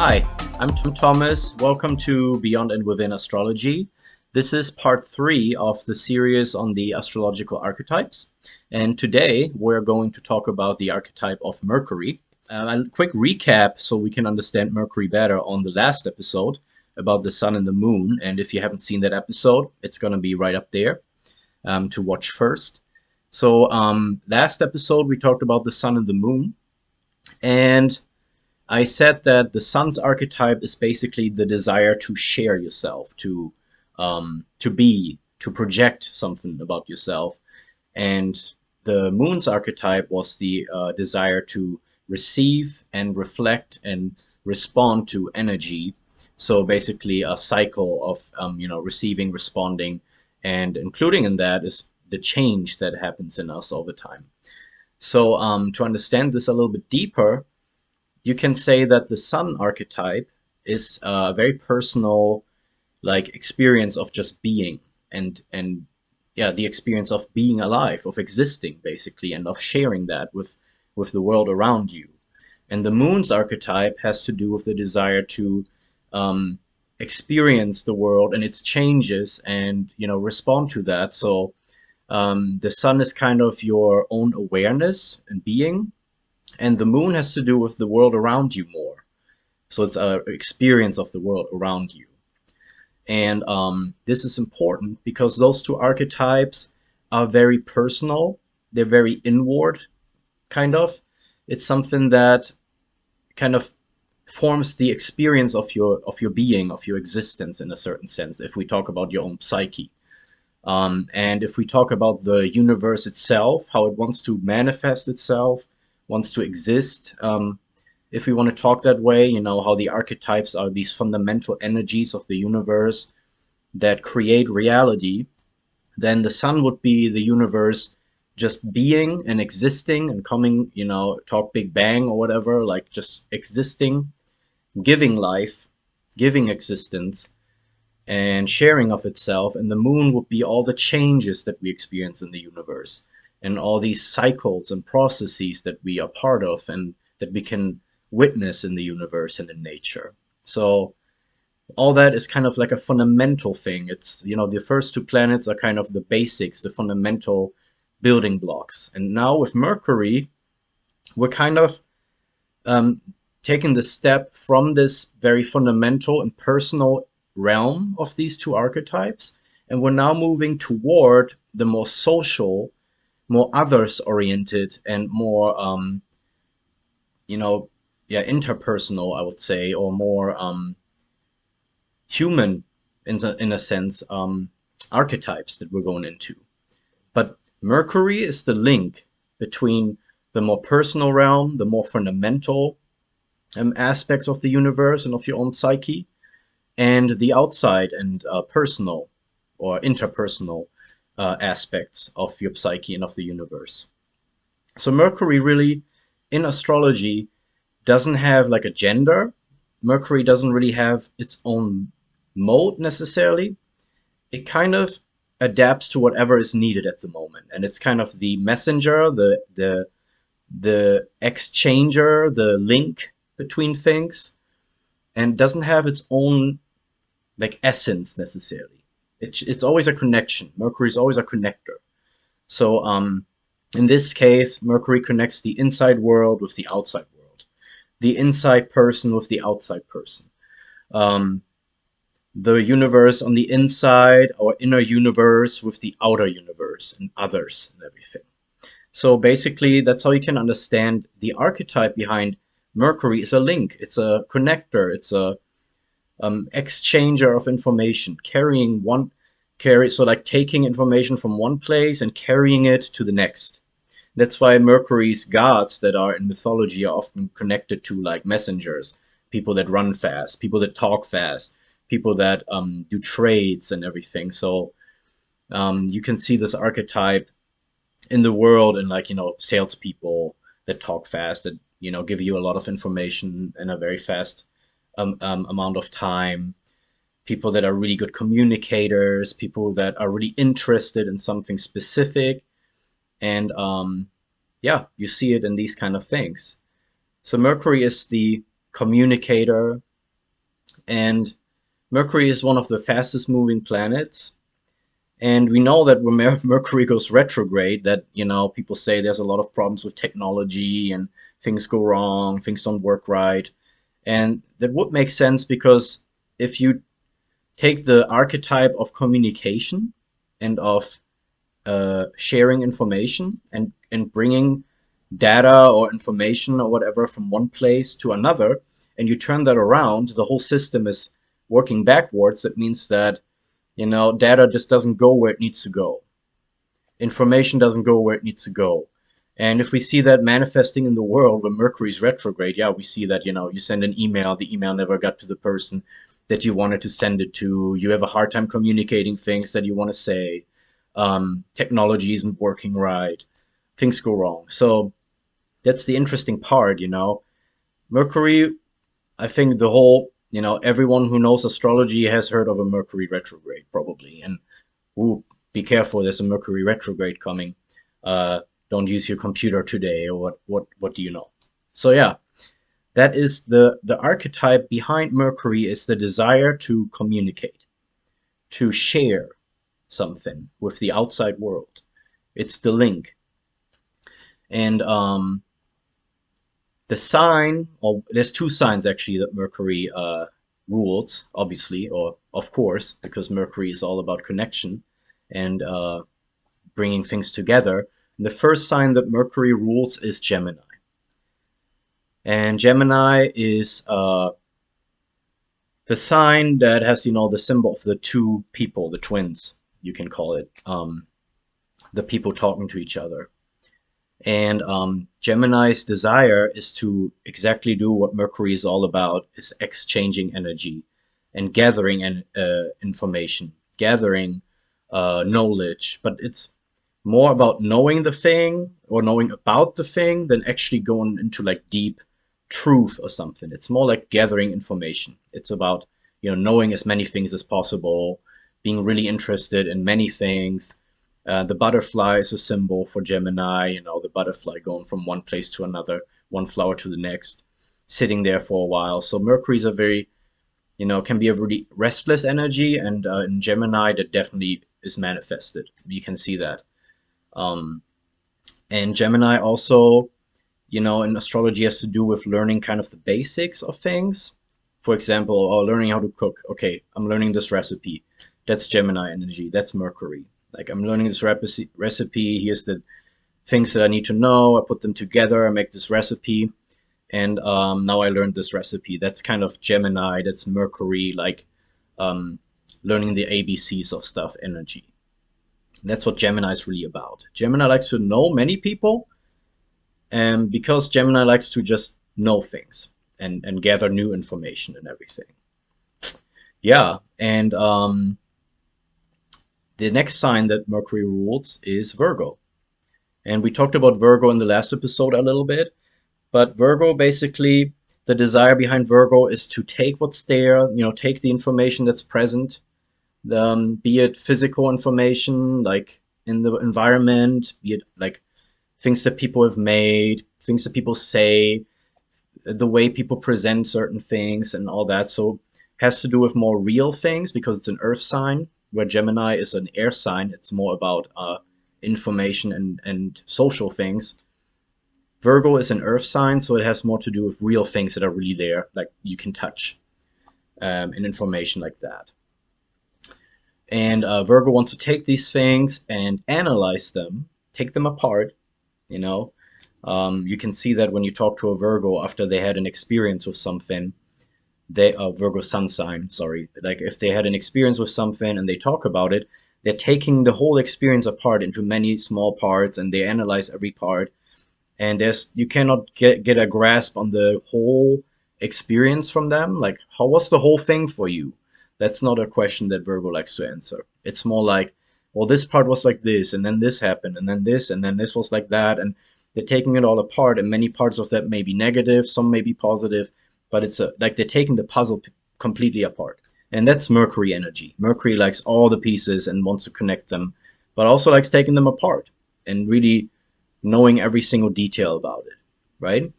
Hi, I'm Thomas. Welcome to Beyond and Within Astrology. This is part 3 of the series on the astrological archetypes. And today we're going to talk about the archetype of Mercury. A quick recap so we can understand Mercury better on the last episode about the sun and the moon. And if you haven't seen that episode, it's going to be right up there to watch first. So last episode we talked about the sun and the moon. And I said that the sun's archetype is basically the desire to share yourself, to be, to project something about yourself. And the moon's archetype was the desire to receive and reflect and respond to energy. So basically a cycle of receiving, responding, and including in that is the change that happens in us all the time. So to understand this a little bit deeper, you can say that the sun archetype is a very personal, like, experience of just being and yeah, the experience of being alive, of existing basically, and of sharing that with the world around you. And the moon's archetype has to do with the desire to experience the world and its changes and respond to that. So the sun is kind of your own awareness and being, and the moon has to do with the world around you more. So it's an experience of the world around you. And this is important because those two archetypes are very personal. They're very inward, kind of. It's something that kind of forms the experience of your being, of your existence in a certain sense, if we talk about your own psyche. And if we talk about the universe itself, how it wants to manifest itself, wants to exist, if we want to talk that way, how the archetypes are these fundamental energies of the universe that create reality, then the sun would be the universe just being and existing and coming, talk Big Bang or whatever, like just existing, giving life, giving existence, and sharing of itself. And the moon would be all the changes that we experience in the universe and all these cycles and processes that we are part of and that we can witness in the universe and in nature. So all that is kind of like a fundamental thing. It's, the first two planets are kind of the basics, the fundamental building blocks. And now with Mercury, we're kind of taking the step from this very fundamental and personal realm of these two archetypes, and we're now moving toward the more social, more others-oriented, and more, interpersonal, I would say, or more human, in a sense, archetypes that we're going into. But Mercury is the link between the more personal realm, the more fundamental aspects of the universe and of your own psyche, and the outside and personal or interpersonal aspects of your psyche and of the universe. So Mercury really, in astrology, doesn't have like a gender. Mercury doesn't really have its own mode necessarily. It kind of adapts to whatever is needed at the moment, and it's kind of the messenger, the exchanger, the link between things, and doesn't have its own like essence necessarily. It's always a connection. Mercury is always a connector. So in this case, Mercury connects the inside world with the outside world, the inside person with the outside person, the universe on the inside, our inner universe with the outer universe and others and everything. So basically, that's how you can understand the archetype behind Mercury is a link. It's a connector. It's a exchanger of information, so like taking information from one place and carrying it to the next. That's why Mercury's gods that are in mythology are often connected to like messengers, people that run fast, people that talk fast, people that do trades and everything. So you can see this archetype in the world and like, salespeople that talk fast, that, give you a lot of information in a very fast amount of time, people that are really good communicators, people that are really interested in something specific, and you see it in these kind of things. So Mercury is the communicator, And Mercury is one of the fastest moving planets. And we know that when Mercury goes retrograde, that, people say there's a lot of problems with technology and things go wrong, things don't work right. And that would make sense because if you take the archetype of communication and of sharing information and bringing data or information or whatever from one place to another, and you turn that around, the whole system is working backwards. It means that, data just doesn't go where it needs to go. Information doesn't go where it needs to go. And if we see that manifesting in the world when Mercury's retrograde, yeah, we see that, you send an email, the email never got to the person that you wanted to send it to. You have a hard time communicating things that you want to say. Technology isn't working right. Things go wrong. So that's the interesting part. Mercury, I think the whole, everyone who knows astrology has heard of a Mercury retrograde, probably. And ooh, be careful, there's a Mercury retrograde coming. Don't use your computer today, or what do you know? So yeah, that is the archetype behind Mercury is the desire to communicate, to share something with the outside world. It's the link. And the sign, or there's two signs actually that Mercury rules, obviously, or of course, because Mercury is all about connection and bringing things together. And the first sign that Mercury rules is Gemini. And Gemini is the sign that has, the symbol of the two people, the twins, you can call it, the people talking to each other. And Gemini's desire is to exactly do what Mercury is all about, is exchanging energy and gathering information, gathering knowledge. But it's more about knowing the thing or knowing about the thing than actually going into like deep truth or something. It's more like gathering information. It's about, knowing as many things as possible, being really interested in many things. The butterfly is a symbol for Gemini, the butterfly going from one place to another, one flower to the next, sitting there for a while. So Mercury's a very, can be a really restless energy, and in Gemini that definitely is manifested. You can see that. And Gemini also, in astrology has to do with learning kind of the basics of things. For example, learning how to cook. Okay, I'm learning this recipe. That's Gemini energy. That's Mercury. Like, I'm learning this recipe. Here's the things that I need to know. I put them together. I make this recipe. And now I learned this recipe. That's kind of Gemini. That's Mercury, like learning the ABCs of stuff energy. That's what Gemini is really about. Gemini likes to know many people. And because Gemini likes to just know things and gather new information and everything. Yeah, and the next sign that Mercury rules is Virgo. And we talked about Virgo in the last episode a little bit. But Virgo, basically, the desire behind Virgo is to take what's there, take the information that's present, be it physical information, like in the environment, be it like things that people have made, things that people say, the way people present certain things and all that. So has to do with more real things because it's an earth sign, where Gemini is an air sign. It's more about information and social things. Virgo is an earth sign, so it has more to do with real things that are really there, like you can touch, and information like that. And Virgo wants to take these things and analyze them, take them apart, You can see that when you talk to a Virgo after they had an experience with something, Virgo sun sign, sorry. Like if they had an experience with something and they talk about it, they're taking the whole experience apart into many small parts and they analyze every part. And you cannot get a grasp on the whole experience from them. Like, how was the whole thing for you? That's not a question that Virgo likes to answer. It's more like, well, this part was like this, and then this happened, and then this was like that, and they're taking it all apart, and many parts of that may be negative, some may be positive, but it's like they're taking the puzzle completely apart. And that's Mercury energy. Mercury likes all the pieces and wants to connect them, but also likes taking them apart and really knowing every single detail about it, right?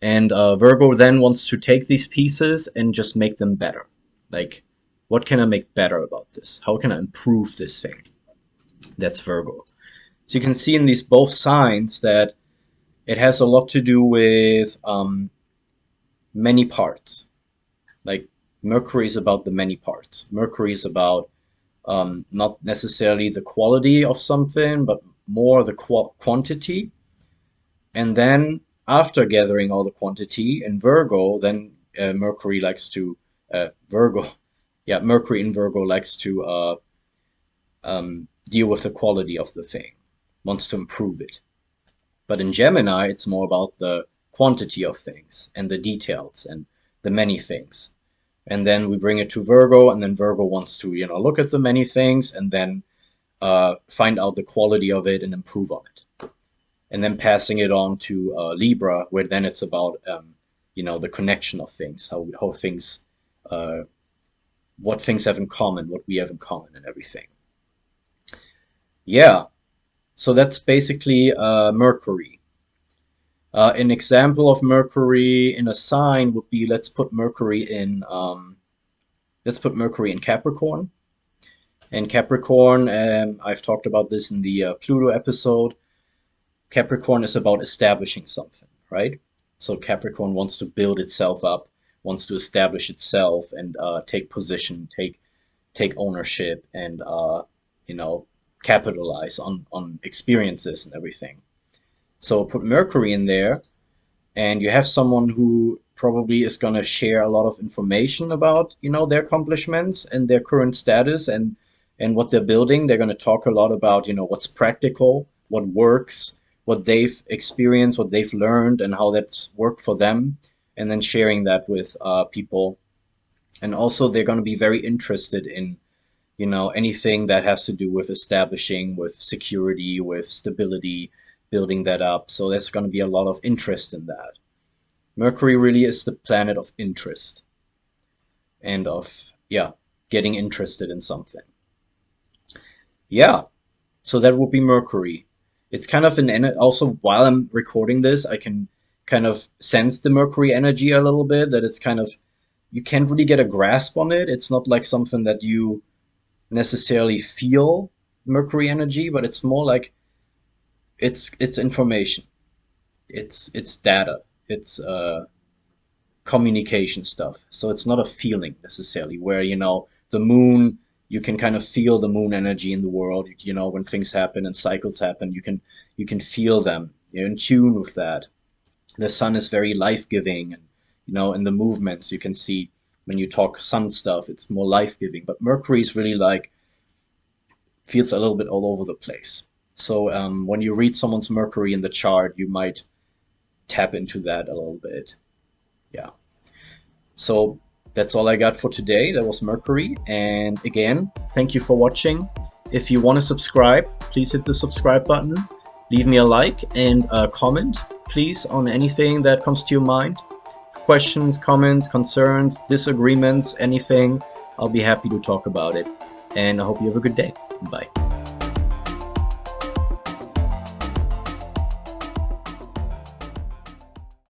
And Virgo then wants to take these pieces and just make them better. Like, what can I make better about this? How can I improve this thing? That's Virgo. So you can see in these both signs that it has a lot to do with many parts. Like Mercury is about the many parts. Mercury is about not necessarily the quality of something, but more the quantity. And then after gathering all the quantity in Virgo, then Mercury likes to Virgo, yeah, Mercury in Virgo likes to deal with the quality of the thing, wants to improve it. But in Gemini, it's more about the quantity of things and the details and the many things. And then we bring it to Virgo, and then Virgo wants to, look at the many things and then find out the quality of it and improve on it. And then passing it on to Libra, where then it's about, the connection of things, how things, what things have in common, what we have in common, and everything. Yeah, so that's basically Mercury. An example of Mercury in a sign would be, let's put Mercury in Capricorn. And Capricorn, I've talked about this in the Pluto episode. Capricorn is about establishing something, right? So Capricorn wants to build itself up, wants to establish itself and take position, take ownership, and capitalize on experiences and everything. So put Mercury in there, and you have someone who probably is going to share a lot of information about, their accomplishments and their current status and what they're building. They're going to talk a lot about, what's practical, what works, what they've experienced, what they've learned, and how that's worked for them, and then sharing that with people. And also they're going to be very interested in, anything that has to do with establishing, with security, with stability, building that up. So there's going to be a lot of interest in that. Mercury really is the planet of interest and of, getting interested in something. Yeah, so that would be Mercury. It's kind of also while I'm recording this, I can kind of sense the Mercury energy a little bit, that it's kind of, you can't really get a grasp on it. It's not like something that you necessarily feel Mercury energy, but it's more like it's information. It's data. It's communication stuff. So it's not a feeling necessarily where, the moon, you can kind of feel the moon energy in the world. When things happen and cycles happen, you can feel them. You're in tune with that. The sun is very life-giving, and in the movements you can see when you talk sun stuff, it's more life-giving. But Mercury is really like, feels a little bit all over the place. So when you read someone's Mercury in the chart, you might tap into that a little bit. Yeah. So that's all I got for today. That was Mercury. And again, thank you for watching. If you want to subscribe, please hit the subscribe button. Leave me a like and a comment, please, on anything that comes to your mind. Questions, comments, concerns, disagreements, anything, I'll be happy to talk about it. And I hope you have a good day. Bye.